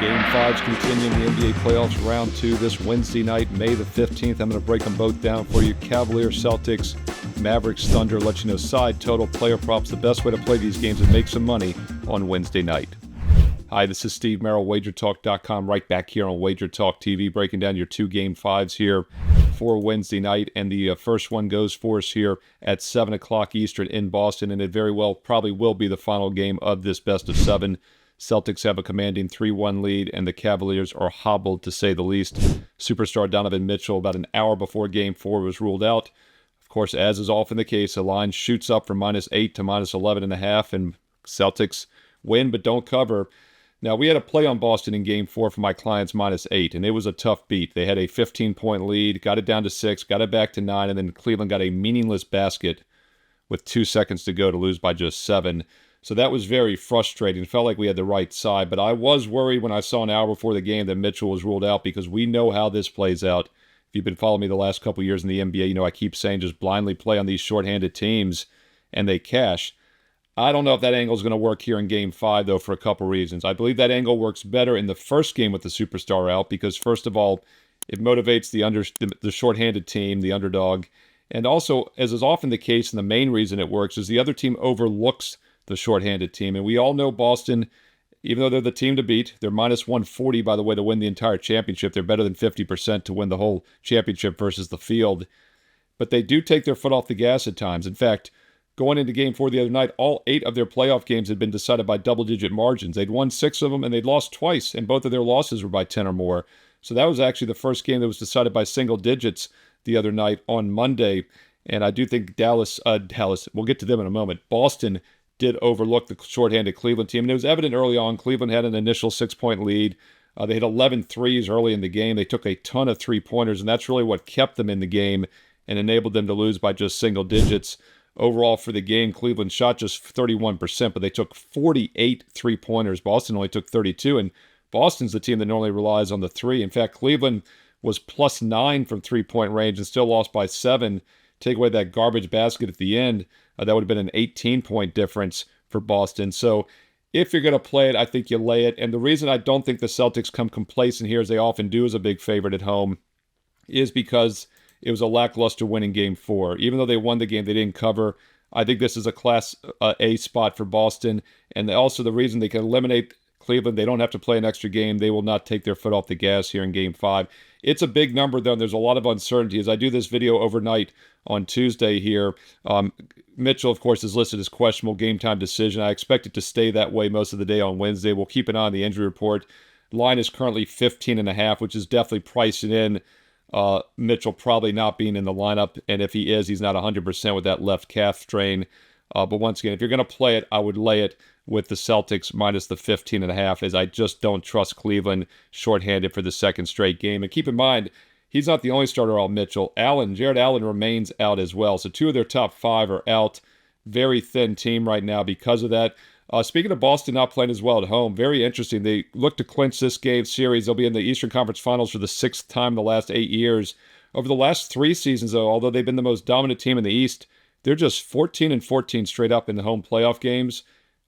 Game 5's continuing the NBA playoffs round 2 this Wednesday night, May the 15th. I'm going to break them both down for you. Cavaliers, Celtics, Mavericks, Thunder. Let you know side, total, player props. The best way to play these games and make some money on Wednesday night. Hi, this is Steve Merril, WagerTalk.com, right back here on WagerTalk TV, breaking down your 2 Game 5s here for Wednesday night. And the first one goes for us here at 7 o'clock Eastern in Boston, and it very well probably will be the final game of this best of 7. Celtics have a commanding 3-1 lead, and the Cavaliers are hobbled, to say the least. Superstar Donovan Mitchell, about an hour before Game 4 was ruled out. Of course, as is often the case, the line shoots up from -8 to -11.5, and Celtics win but don't cover. Now, we had a play on Boston in Game 4 for my clients -8, and it was a tough beat. They had a 15-point lead, got it down to 6, got it back to 9, and then Cleveland got a meaningless basket with 2 seconds to go to lose by just 7. So that was very frustrating. It felt like we had the right side, but I was worried when I saw an hour before the game that Mitchell was ruled out, because we know how this plays out. If you've been following me the last couple years in the NBA, you know I keep saying just blindly play on these shorthanded teams, and they cash. I don't know if that angle is going to work here in Game 5, though, for a couple reasons. I believe that angle works better in the first game with the superstar out, because, first of all, it motivates the shorthanded team, the underdog. And also, as is often the case, and the main reason it works, is the other team overlooks the shorthanded team. And we all know Boston, even though they're the team to beat, they're -140, by the way, to win the entire championship. They're better than 50% to win the whole championship versus the field. But they do take their foot off the gas at times. In fact, going into Game 4 the other night, all 8 of their playoff games had been decided by double-digit margins. They'd won 6 of them, and they'd lost twice, and both of their losses were by 10 or more. So that was actually the first game that was decided by single digits the other night on Monday. And I do think Dallas, we'll get to them in a moment. Boston did overlook the shorthanded Cleveland team. And it was evident early on, Cleveland had an initial 6-point lead. They had 11 threes early in the game. They took a ton of three-pointers, and that's really what kept them in the game and enabled them to lose by just single digits. Overall for the game, Cleveland shot just 31%, but they took 48 three-pointers. Boston only took 32, and Boston's the team that normally relies on the three. In fact, Cleveland was +9 from three-point range and still lost by 7. Take away that garbage basket at the end, that would have been an 18-point difference for Boston. So if you're going to play it, I think you lay it. And the reason I don't think the Celtics come complacent here, as they often do as a big favorite at home, is because it was a lackluster win in Game 4. Even though they won the game, they didn't cover. I think this is a Class A spot for Boston. And also the reason they can eliminate Cleveland, they don't have to play an extra game. They will not take their foot off the gas here in Game 5. It's a big number, though, and there's a lot of uncertainty. As I do this video overnight on Tuesday here, Mitchell, of course, is listed as questionable game-time decision. I expect it to stay that way most of the day on Wednesday. We'll keep an eye on the injury report. Line is currently 15.5, which is definitely pricing in Mitchell probably not being in the lineup, and if he is, he's not 100% with that left calf strain. But once again, if you're going to play it, I would lay it with the Celtics minus the 15.5, as I just don't trust Cleveland shorthanded for the second straight game. And keep in mind, he's not the only starter on Mitchell. Jared Allen remains out as well. So 2 of their top 5 are out. Very thin team right now because of that. Speaking of Boston not playing as well at home, very interesting. They look to clinch this game series. They'll be in the Eastern Conference Finals for the 6th time in the last 8 years. Over the last 3 seasons, though, although they've been the most dominant team in the East, they're just 14-14 straight up in the home playoff games,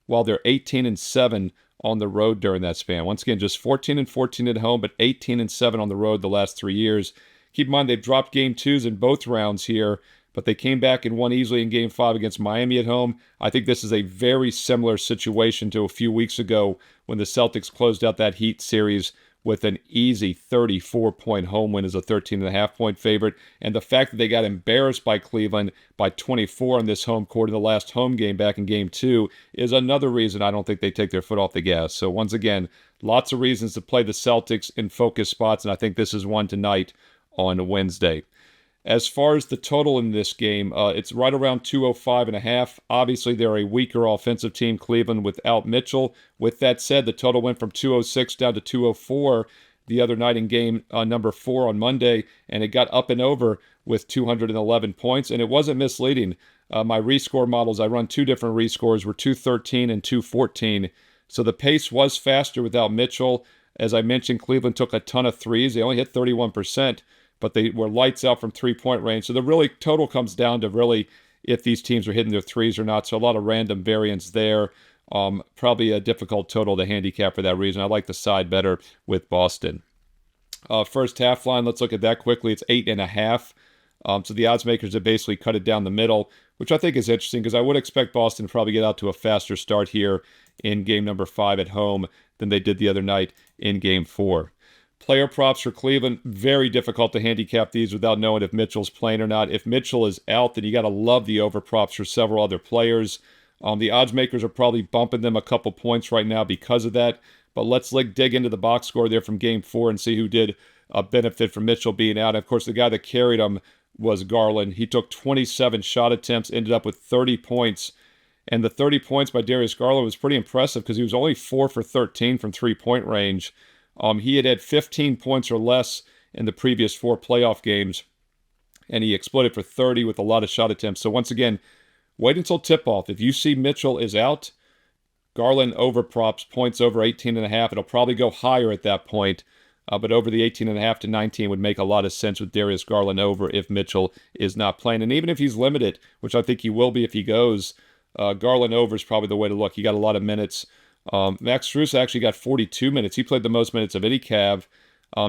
while they're 18-7 on the road during that span. Once again, just 14-14 at home, but 18-7 on the road the last 3 years. Keep in mind, they've dropped Game 2s in both rounds here, but they came back and won easily in Game 5 against Miami at home. I think this is a very similar situation to a few weeks ago when the Celtics closed out that Heat series with an easy 34-point home win as a 13.5-point favorite. And the fact that they got embarrassed by Cleveland by 24 on this home court in the last home game back in Game 2 is another reason I don't think they take their foot off the gas. So once again, lots of reasons to play the Celtics in focus spots, and I think this is one tonight on Wednesday. As far as the total in this game, it's right around 205.5. Obviously, they're a weaker offensive team, Cleveland, without Mitchell. With that said, the total went from 206 down to 204 the other night in game number 4 on Monday, and it got up and over with 211 points, and it wasn't misleading. My rescore models, I run 2 different rescores, were 213 and 214. So the pace was faster without Mitchell. As I mentioned, Cleveland took a ton of threes. They only hit 31%. But they were lights out from three-point range. So the really total comes down to really if these teams are hitting their threes or not. So a lot of random variance there. Probably a difficult total to handicap for that reason. I like the side better with Boston. First half line, let's look at that quickly. It's 8.5. So the odds makers have basically cut it down the middle, which I think is interesting because I would expect Boston to probably get out to a faster start here in game number 5 at home than they did the other night in game 4. Player props for Cleveland, very difficult to handicap these without knowing if Mitchell's playing or not. If Mitchell is out, then you got to love the over props for several other players. The odds makers are probably bumping them a couple points right now because of that. But let's dig into the box score there from game 4 and see who did benefit from Mitchell being out. Of course, the guy that carried him was Garland. He took 27 shot attempts, ended up with 30 points. And the 30 points by Darius Garland was pretty impressive because he was only 4 for 13 from three-point range. He had 15 points or less in the previous 4 playoff games, and he exploded for 30 with a lot of shot attempts. So once again, wait until tip-off. If you see Mitchell is out, Garland over props, points over 18.5. It'll probably go higher at that point, but over the 18.5 to 19 would make a lot of sense with Darius Garland over if Mitchell is not playing. And even if he's limited, which I think he will be if he goes, Garland over is probably the way to look. He got a lot of minutes. Max Strus actually got 42 minutes. He played the most minutes of any Cav.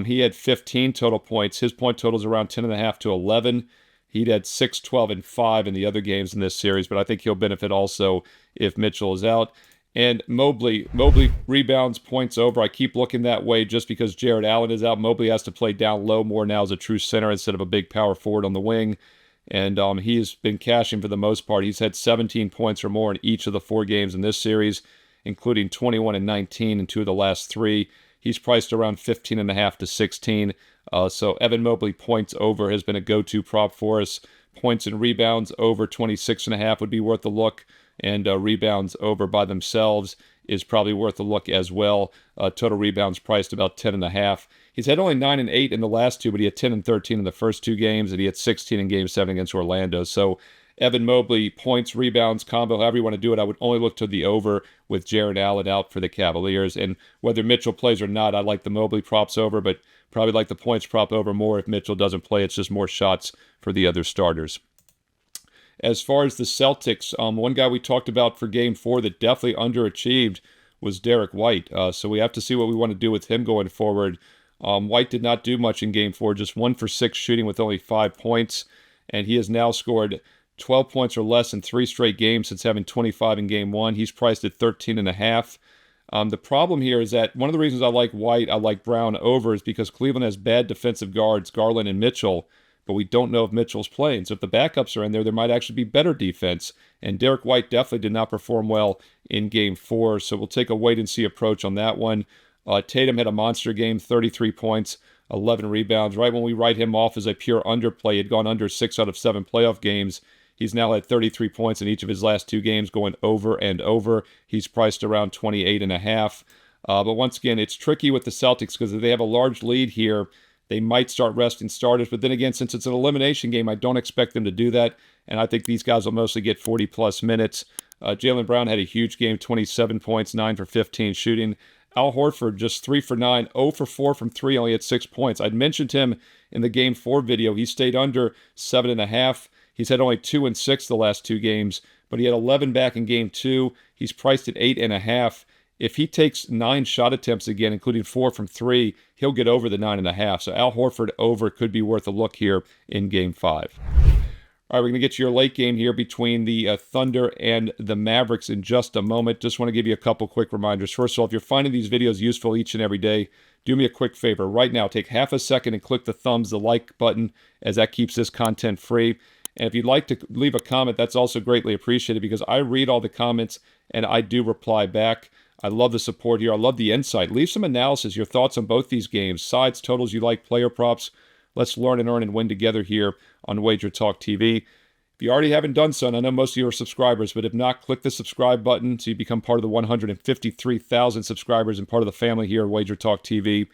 He had 15 total points. His point total is around 10.5 to 11. He'd had 6, 12, and 5 in the other games in this series, but I think he'll benefit also if Mitchell is out. And Mobley rebounds, points over. I keep looking that way just because Jared Allen is out. Mobley has to play down low more now as a true center instead of a big power forward on the wing. And he's been cashing for the most part. He's had 17 points or more in each of the 4 games in this series, including 21 and 19 in 2 of the last 3. He's priced around 15.5 to 16. So Evan Mobley points over has been a go-to prop for us. Points and rebounds over 26.5 would be worth a look. And rebounds over by themselves is probably worth a look as well. Total rebounds priced about 10.5. He's had only 9 and 8 in the last 2, but he had 10 and 13 in the first 2 games, and he had 16 in Game 7 against Orlando. So Evan Mobley, points, rebounds, combo, however you want to do it, I would only look to the over with Jared Allen out for the Cavaliers. And whether Mitchell plays or not, I like the Mobley props over, but probably like the points prop over more if Mitchell doesn't play. It's just more shots for the other starters. As far as the Celtics, one guy we talked about for Game 4 that definitely underachieved was Derek White. So we have to see what we want to do with him going forward. White did not do much in Game 4, just 1 for 6 shooting with only 5 points. And he has now scored 12 points or less in 3 straight games since having 25 in Game 1. He's priced at 13.5. The problem here is that one of the reasons I like White, I like Brown over, is because Cleveland has bad defensive guards, Garland and Mitchell, but we don't know if Mitchell's playing. So if the backups are in there might actually be better defense. And Derek White definitely did not perform well in Game 4, so we'll take a wait-and-see approach on that one. Tatum had a monster game, 33 points, 11 rebounds. Right when we write him off as a pure underplay, he had gone under 6 out of 7 playoff games. He's now had 33 points in each of his last 2 games, going over and over. He's priced around 28.5. But once again, it's tricky with the Celtics because if they have a large lead here, they might start resting starters. But then again, since it's an elimination game, I don't expect them to do that. And I think these guys will mostly get 40-plus minutes. Jaylen Brown had a huge game, 27 points, 9 for 15 shooting. Al Horford, just 3 for 9, 0 for 4 from 3, only had 6 points. I'd mentioned him in the Game 4 video. He stayed under 7.5. He's had only 2 and 6 the last 2 games, but he had 11 back in Game 2. He's priced at 8.5. If he takes 9 shot attempts again, including 4 from 3, he'll get over the 9.5. So Al Horford over could be worth a look here in Game 5. All right, we're going to get to your late game here between the Thunder and the Mavericks in just a moment. Just want to give you a couple quick reminders. First of all, if you're finding these videos useful each and every day, do me a quick favor. Right now, take half a second and click the like button, as that keeps this content free. And if you'd like to leave a comment, that's also greatly appreciated because I read all the comments and I do reply back. I love the support here. I love the insight. Leave some analysis, your thoughts on both these games, sides, totals you like, player props. Let's learn and earn and win together here on WagerTalk TV. If you already haven't done so, and I know most of you are subscribers, but if not, click the subscribe button so you become part of the 153,000 subscribers and part of the family here at WagerTalk TV.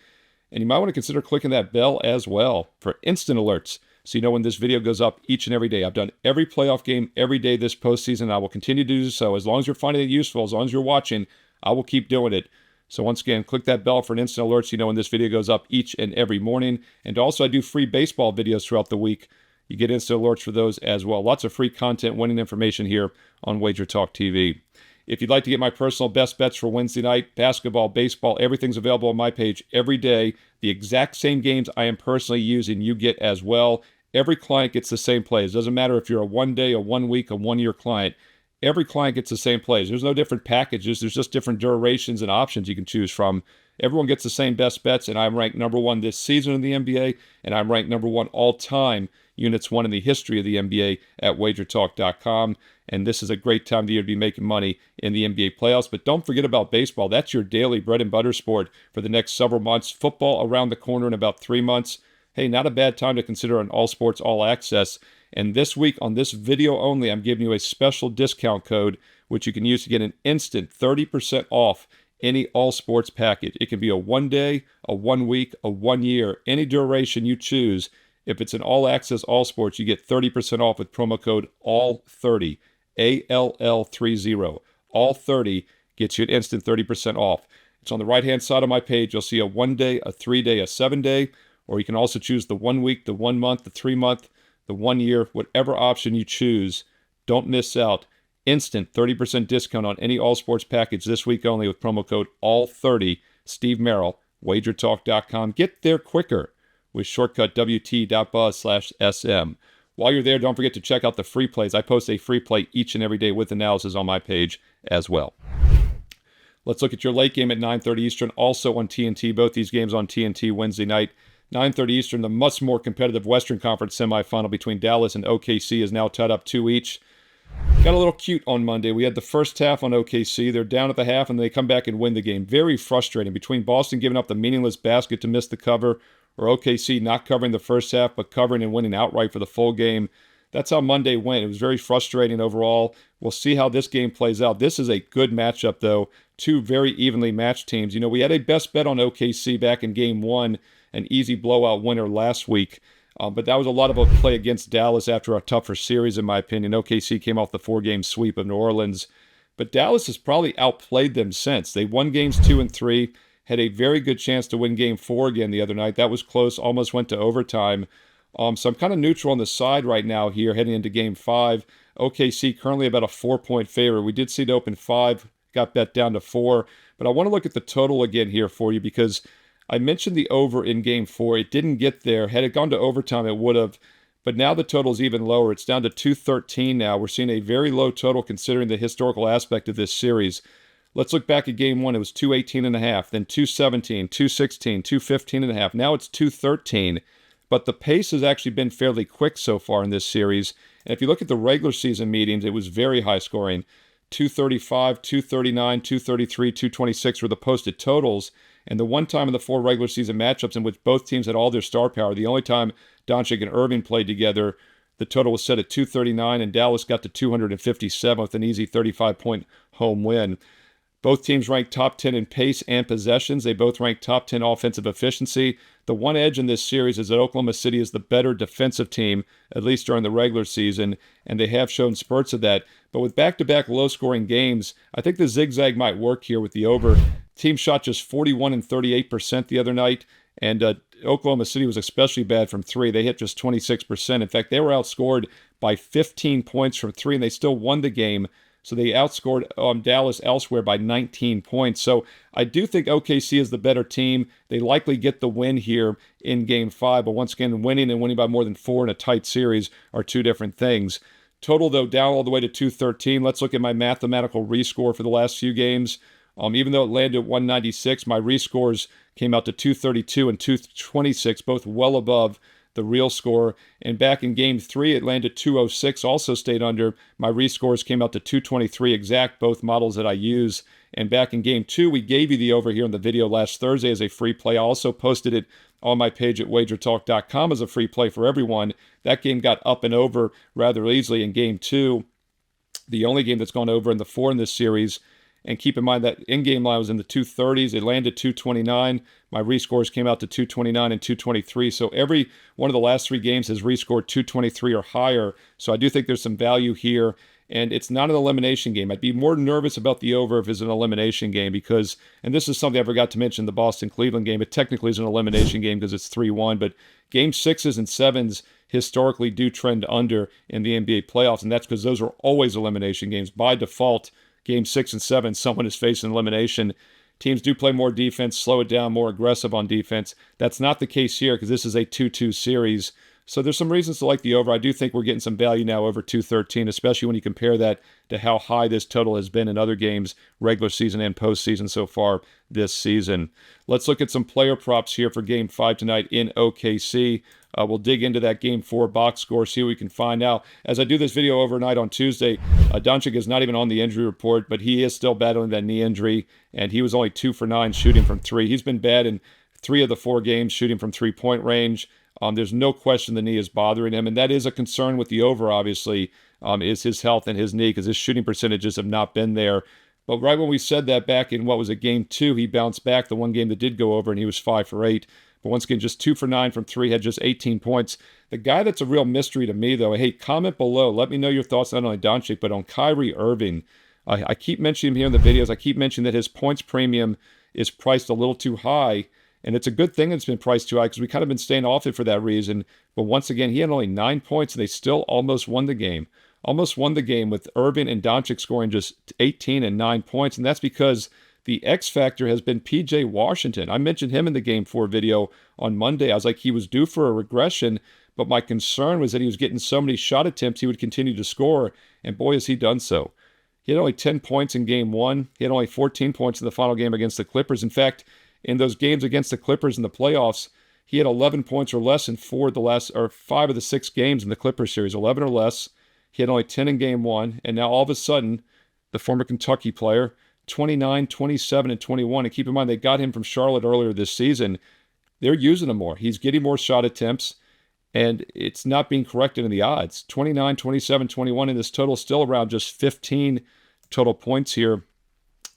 And you might want to consider clicking that bell as well for instant alerts so you know when this video goes up each and every day. I've done every playoff game every day this postseason. I will continue to do so. As long as you're finding it useful, as long as you're watching, I will keep doing it. So once again, click that bell for an instant alert so you know when this video goes up each and every morning. And also, I do free baseball videos throughout the week. You get instant alerts for those as well. Lots of free content, winning information here on WagerTalk TV. If you'd like to get my personal best bets for Wednesday night, basketball, baseball, everything's available on my page every day. The exact same games I am personally using, you get as well. Every client gets the same plays. Doesn't matter if you're a 1 day, a 1 week, a 1 year client. Every client gets the same plays. There's no different packages. There's just different durations and options you can choose from. Everyone gets the same best bets, and I'm ranked number 1 this season in the NBA, and I'm ranked number 1 all time, units 1 in the history of the NBA at WagerTalk.com. And this is a great time of the year to be making money in the NBA playoffs. But don't forget about baseball. That's your daily bread and butter sport for the next several months. Football around the corner in about 3 months. Hey, not a bad time to consider an all sports, all access. And this week on this video only, I'm giving you a special discount code, which you can use to get an instant 30% off any all sports package. It can be a 1 day, a 1 week, a 1 year, any duration you choose. If it's an all access, all sports, you get 30% off with promo code ALL30, ALL30. ALL30 gets you an instant 30% off. It's on the right-hand side of my page. You'll see a 1 day, a 3 day, a 7 day, or you can also choose the 1 week, the 1 month, the 3 month, the 1 year, whatever option you choose. Don't miss out. Instant 30% discount on any all sports package this week only with promo code ALL30. Steve Merril, WagerTalk.com. Get there quicker with shortcut WT.buzz/SM. While you're there, don't forget to check out the free plays. I post a free play each and every day with analysis on my page as well. Let's look at your late game at 9:30 Eastern, also on TNT. Both these games on TNT Wednesday night. 9:30 Eastern, the much more competitive Western Conference semifinal between Dallas and OKC is now tied up 2 each. Got a little cute on Monday. We had the first half on OKC. They're down at the half, and they come back and win the game. Very frustrating between Boston giving up the meaningless basket to miss the cover, or OKC not covering the first half, but covering and winning outright for the full game. That's how Monday went. It was very frustrating overall. We'll see how this game plays out. This is a good matchup, though. Two very evenly matched teams. You know, we had a best bet on OKC back in Game 1, an easy blowout winner last week. But that was a lot of a play against Dallas after a tougher series, in my opinion. OKC came off the 4-game sweep of New Orleans. But Dallas has probably outplayed them since. They won games 2 and 3, had a very good chance to win game 4 again the other night. That was close, almost went to overtime. So I'm kind of neutral on the side right now here heading into game 5. OKC currently about a 4-point favorite. We did see it open 5, got bet down to 4. But I want to look at the total again here for you because I mentioned the over in Game 4. It didn't get there. Had it gone to overtime, it would have. But now the total is even lower. It's down to 213 now. We're seeing a very low total considering the historical aspect of this series. Let's look back at Game 1. It was 218.5, then 217, 216, 215.5. Now it's 213. But the pace has actually been fairly quick so far in this series. And if you look at the regular season meetings, it was very high scoring. 235, 239, 233, 226 were the posted totals. And the one time in the 4 regular season matchups in which both teams had all their star power, the only time Doncic and Irving played together, the total was set at 239, and Dallas got to 257 with an easy 35-point home win. Both teams ranked top 10 in pace and possessions. They both ranked top 10 offensive efficiency. The one edge in this series is that Oklahoma City is the better defensive team, at least during the regular season, and they have shown spurts of that. But with back-to-back low-scoring games, I think the zigzag might work here with the over. Team shot just 41 and 38% the other night, and Oklahoma City was especially bad from 3. They hit just 26%. In fact, they were outscored by 15 points from 3, and they still won the game. So they outscored Dallas elsewhere by 19 points. So I do think OKC is the better team. They likely get the win here in Game 5. But once again, winning and winning by more than 4 in a tight series are two different things. Total, though, down all the way to 213. Let's look at my mathematical rescore for the last few games. Even though it landed at 196, my rescores came out to 232 and 226, both well above the real score. And back in Game 3, it landed 206, also stayed under. My rescores came out to 223 exact, both models that I use. And back in Game 2, we gave you the over here in the video last Thursday as a free play. I also posted it on my page at WagerTalk.com as a free play for everyone. That game got up and over rather easily in Game 2, the only game that's gone over in the 4 in this series. And keep in mind that in-game line was in the 230s. It landed 229. My rescores came out to 229 and 223. So every one of the last 3 games has rescored 223 or higher. So I do think there's some value here. And it's not an elimination game. I'd be more nervous about the over if it's an elimination game because, and this is something I forgot to mention, the Boston-Cleveland game. It technically is an elimination game because it's 3-1. But Game 6s and 7s historically do trend under in the NBA playoffs. And that's because those are always elimination games. By default, Game 6 and 7, someone is facing elimination. Teams do play more defense, slow it down, more aggressive on defense. That's not the case here because this is a 2-2 series. So there's some reasons to like the over. I do think we're getting some value now over 213, especially when you compare that to how high this total has been in other games, regular season and postseason so far this season. Let's look at some player props here for Game 5 tonight in OKC. We'll dig into that Game 4 box score, see what we can find out. As I do this video overnight on Tuesday, Doncic is not even on the injury report, but he is still battling that knee injury, and he was only 2 for 9 shooting from 3. He's been bad in 3 of the 4 games shooting from three-point range. There's no question the knee is bothering him, and that is a concern with the over, obviously, is his health and his knee, because his shooting percentages have not been there. But right when we said that back in, what was it, Game 2, he bounced back, the one game that did go over, and he was 5 for 8. But once again, just 2 for 9 from 3, had just 18 points. The guy that's a real mystery to me, though, hey, comment below. Let me know your thoughts not only on Doncic, but on Kyrie Irving. I keep mentioning him here in the videos. I keep mentioning that his points premium is priced a little too high. And it's a good thing it's been priced too high because we kind of been staying off it for that reason. But once again, he had only 9 points, and they still almost won the game. Almost won the game with Irving and Doncic scoring just 18 and 9 points. And that's because the X factor has been P.J. Washington. I mentioned him in the Game 4 video on Monday. I was like, he was due for a regression, but my concern was that he was getting so many shot attempts, he would continue to score. And boy, has he done so. He had only 10 points in Game 1. He had only 14 points in the final game against the Clippers. In fact, in those games against the Clippers in the playoffs, he had 11 points or less in 5 of the 6 games in the Clippers series, 11 or less. He had only 10 in Game 1, and now all of a sudden, the former Kentucky player, 29, 27, and 21. And keep in mind, they got him from Charlotte earlier this season. They're using him more. He's getting more shot attempts, and it's not being corrected in the odds. 29, 27, 21, and this total is still around just 15 total points here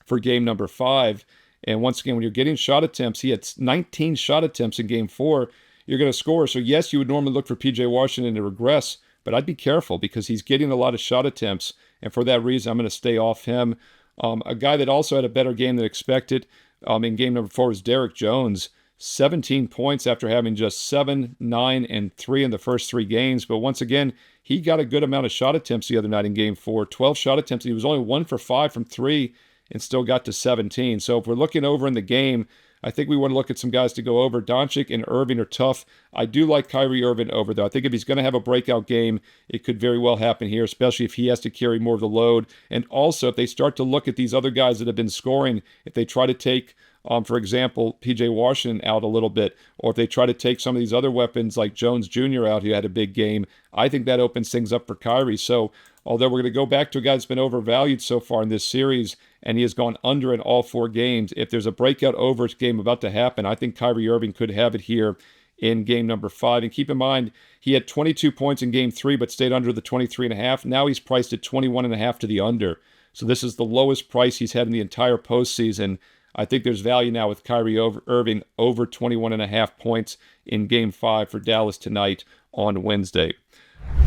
for game number 5. And once again, when you're getting shot attempts, he had 19 shot attempts in Game 4. You're going to score. So yes, you would normally look for P.J. Washington to regress, but I'd be careful because he's getting a lot of shot attempts. And for that reason, I'm going to stay off him. A guy that also had a better game than expected in game number 4 was Derek Jones. 17 points after having just 7, 9, and 3 in the first 3 games. But once again, he got a good amount of shot attempts the other night in Game 4. 12 shot attempts. He was only 1 for 5 from 3 and still got to 17. So if we're looking over in the game, I think we want to look at some guys to go over. Doncic and Irving are tough. I do like Kyrie Irving over, though. I think if he's going to have a breakout game, it could very well happen here, especially if he has to carry more of the load. And also, if they start to look at these other guys that have been scoring, if they try to take, for example, P.J. Washington out a little bit, or if they try to take some of these other weapons like Jones Jr. out who had a big game, I think that opens things up for Kyrie. So although we're going to go back to a guy that's been overvalued so far in this series, and he has gone under in all 4 games, if there's a breakout over game about to happen, I think Kyrie Irving could have it here in game number 5. And keep in mind, he had 22 points in Game 3, but stayed under the 23.5. Now he's priced at 21.5 to the under. So this is the lowest price he's had in the entire postseason. I think there's value now with Kyrie Irving over 21.5 points in Game 5 for Dallas tonight on Wednesday.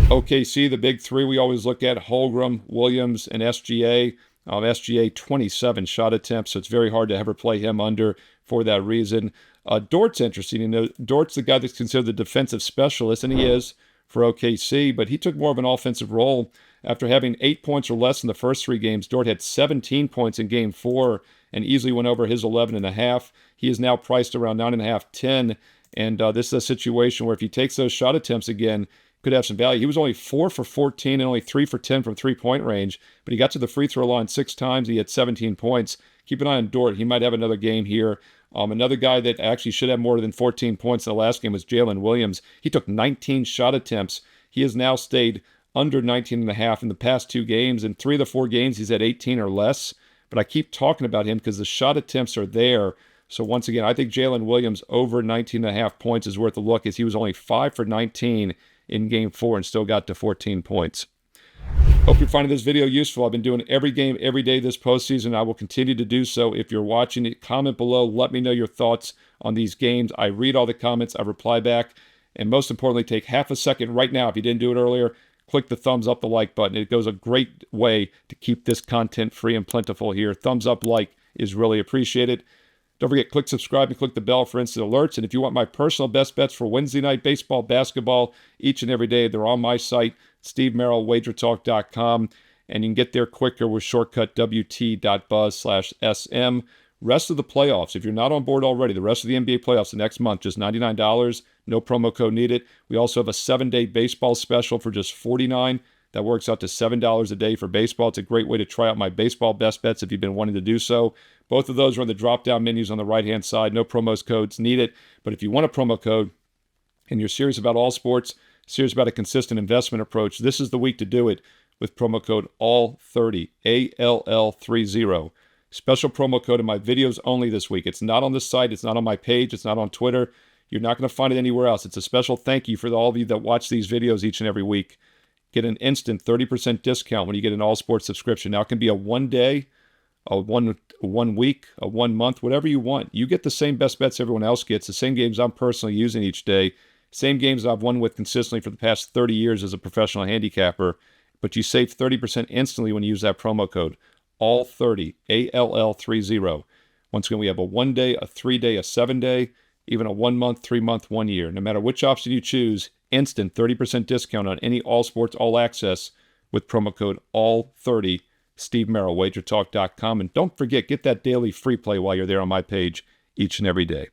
OKC, the big 3 we always look at, Holmgren, Williams, and SGA. SGA 27 shot attempts, so it's very hard to ever play him under for that reason. Dort's interesting. You know, Dort's the guy that's considered the defensive specialist, and he is for OKC, but he took more of an offensive role. After having 8 points or less in the first 3 games, Dort had 17 points in Game 4 and easily went over his 11.5. He is now priced around 9.5, 10, and this is a situation where if he takes those shot attempts again, could have some value. He was only 4 for 14 and only 3 for 10 from three-point range, but he got to the free throw line 6 times. He had 17 points. Keep an eye on Dort. He might have another game here. Another guy that actually should have more than 14 points in the last game was Jalen Williams. He took 19 shot attempts. He has now stayed under 19.5 in the past 2 games. In 3 of the 4 games, he's at 18 or less. But I keep talking about him because the shot attempts are there. So once again, I think Jalen Williams over 19.5 points is worth a look, as he was only 5 for 19 in Game 4 and still got to 14 points. Hope you're finding this video useful. I've been doing every game, every day this postseason. I will continue to do so. If you're watching it, comment below. Let me know your thoughts on these games. I read all the comments. I reply back. And most importantly, take half a second right now. If you didn't do it earlier, click the thumbs up, the like button. It goes a great way to keep this content free and plentiful here. Thumbs up, like is really appreciated. Don't forget, click subscribe and click the bell for instant alerts. And if you want my personal best bets for Wednesday night baseball, basketball, each and every day, they're on my site, Steve Merril, WagerTalk.com. and you can get there quicker with shortcut wt.buzz/SM. Rest of the playoffs, if you're not on board already, the rest of the NBA playoffs the next month, just $99, no promo code needed. We also have a 7-day baseball special for just $49. That works out to $7 a day for baseball. It's a great way to try out my baseball best bets if you've been wanting to do so. Both of those are on the drop-down menus on the right-hand side. No promos codes needed. But if you want a promo code and you're serious about all sports, serious about a consistent investment approach, this is the week to do it with promo code ALL30, ALL30. Special promo code in my videos only this week. It's not on the site. It's not on my page. It's not on Twitter. You're not going to find it anywhere else. It's a special thank you for all of you that watch these videos each and every week. Get an instant 30% discount when you get an all sports subscription. Now it can be a 1 day, a one week, a 1 month, whatever you want. You get the same best bets everyone else gets, the same games I'm personally using each day, same games I've won with consistently for the past 30 years as a professional handicapper. But you save 30% instantly when you use that promo code. ALL30, ALL30. Once again, we have a 1 day, a 3 day, a 7 day, even a 1 month, 3 month, 1 year. No matter which option you choose, instant 30% discount on any all sports, all access with promo code ALL30. Steve Merril, WagerTalk.com. And don't forget, get that daily free play while you're there on my page each and every day.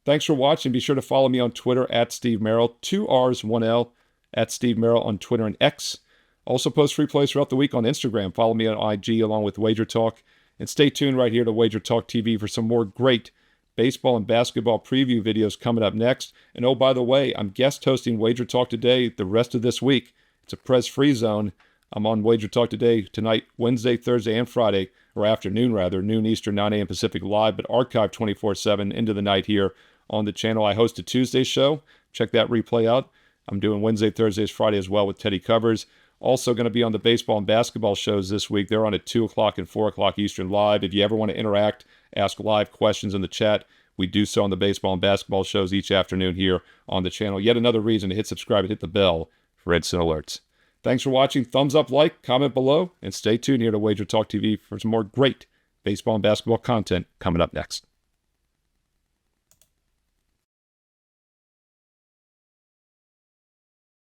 Thanks for watching. Be sure to follow me on Twitter at Steve Merril, 2 R's, 1 L, at Steve Merril on Twitter and X. Also post free plays throughout the week on Instagram. Follow me on IG along with Wager Talk. And stay tuned right here to Wager Talk TV for some more great baseball and basketball preview videos coming up next. And oh, by the way, I'm guest hosting Wager Talk Today the rest of this week. It's a press-free zone. I'm on Wager Talk Today tonight, Wednesday, Thursday, and Friday, or afternoon rather, noon Eastern, 9 a.m. Pacific live, but archived 24/7 into the night here on the channel. I host a Tuesday show. Check that replay out. I'm doing Wednesday, Thursdays, Friday as well with Teddy Covers. Also going to be on the baseball and basketball shows this week. They're on at 2 o'clock and 4 o'clock Eastern live. If you ever want to interact, ask live questions in the chat, we do so on the baseball and basketball shows each afternoon here on the channel. Yet another reason to hit subscribe and hit the bell for instant alerts. Thanks for watching. Thumbs up, like, comment below, and stay tuned here to Wager Talk TV for some more great baseball and basketball content coming up next.